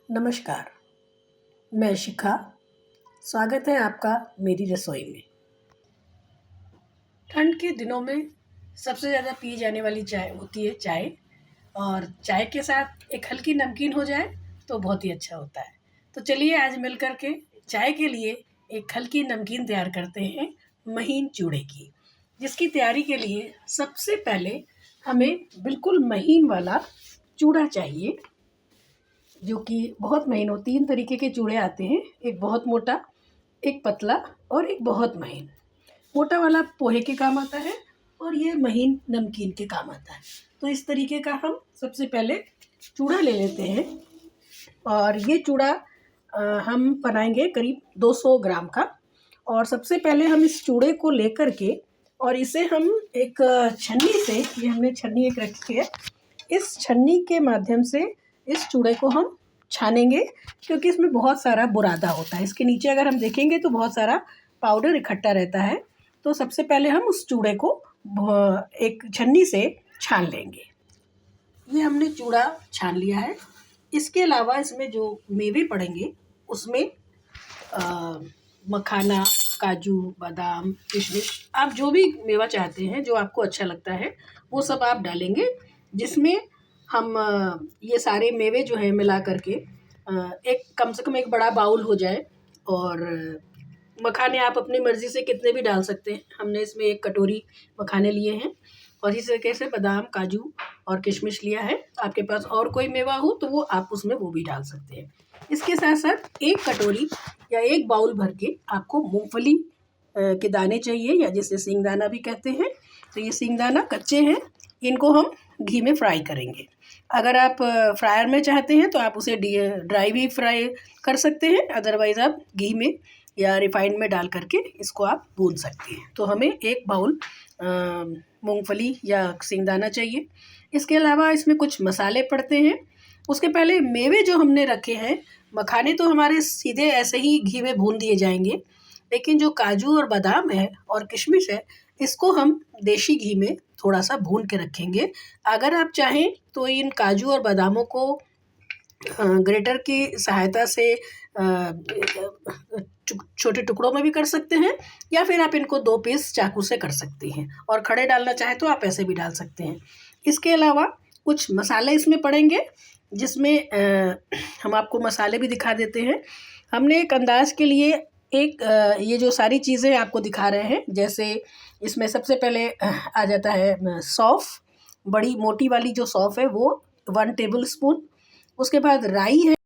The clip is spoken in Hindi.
नमस्कार, मैं शिखा। स्वागत है आपका मेरी रसोई में। ठंड के दिनों में सबसे ज़्यादा पी जाने वाली चाय होती है चाय, और चाय के साथ एक हल्की नमकीन हो जाए तो बहुत ही अच्छा होता है। तो चलिए आज मिल कर के चाय के लिए एक हल्की नमकीन तैयार करते हैं, महीन चूड़े की। जिसकी तैयारी के लिए सबसे पहले हमें बिल्कुल महीन वाला चूड़ा चाहिए, जो कि बहुत महीन हो। 3 तरीके के चूड़े आते हैं, एक बहुत मोटा, एक पतला और एक बहुत महीन। मोटा वाला पोहे के काम आता है और ये महीन नमकीन के काम आता है। तो इस तरीके का हम सबसे पहले चूड़ा ले लेते हैं, और ये चूड़ा हम बनाएंगे करीब 200 ग्राम का। और सबसे पहले हम इस चूड़े को लेकर के और इसे हम एक छन्नी से, ये हमने छन्नी एक रखी है, इस छन्नी के माध्यम से इस चूड़े को हम छानेंगे, क्योंकि इसमें बहुत सारा बुरादा होता है। इसके नीचे अगर हम देखेंगे तो बहुत सारा पाउडर इकट्ठा रहता है। तो सबसे पहले हम उस चूड़े को एक छन्नी से छान लेंगे। ये हमने चूड़ा छान लिया है। इसके अलावा इसमें जो मेवे पड़ेंगे उसमें मखाना, काजू, बादाम, किशमिश, आप जो भी मेवा चाहते हैं, जो आपको अच्छा लगता है वो सब आप डालेंगे। जिसमें हम ये सारे मेवे जो हैं मिला करके एक कम से कम एक बड़ा बाउल हो जाए। और मखाने आप अपनी मर्ज़ी से कितने भी डाल सकते हैं। हमने इसमें 1 कटोरी मखाने लिए हैं, और इसी तरीके से बादाम, काजू और किशमिश लिया है। आपके पास और कोई मेवा हो तो वो आप उसमें वो भी डाल सकते हैं। इसके साथ साथ 1 कटोरी या 1 बाउल भर के आपको मूँगफली के दाने चाहिए, या जिसे सींगदाना भी कहते हैं। तो ये सींगदाना कच्चे हैं, इनको हम घी में फ्राई करेंगे। अगर आप फ्रायर में चाहते हैं तो आप उसे ड्राई भी फ्राई कर सकते हैं, अदरवाइज़ आप घी में या रिफाइंड में डाल करके इसको आप भून सकते हैं। तो हमें 1 बाउल मूँगफली या सींगदाना चाहिए। इसके अलावा इसमें कुछ मसाले पड़ते हैं। उसके पहले मेवे जो हमने रखे हैं, मखाने तो हमारे सीधे ऐसे ही घी में भून दिए जाएंगे, लेकिन जो काजू और बादाम है और किशमिश है, इसको हम देशी घी में थोड़ा सा भून के रखेंगे। अगर आप चाहें तो इन काजू और बादामों को ग्रेटर की सहायता से छोटे टुकड़ों में भी कर सकते हैं, या फिर आप इनको 2 पीस चाकू से कर सकते हैं, और खड़े डालना चाहें तो आप ऐसे भी डाल सकते हैं। इसके अलावा कुछ मसाले इसमें पड़ेंगे, जिसमें हम आपको मसाले भी दिखा देते हैं। हमने एक अंदाज़ के लिए ये जो सारी चीज़ें आपको दिखा रहे हैं, जैसे इसमें सबसे पहले आ जाता है सौंफ, बड़ी मोटी वाली जो सौंफ है वो 1 टेबल स्पून। उसके बाद राई है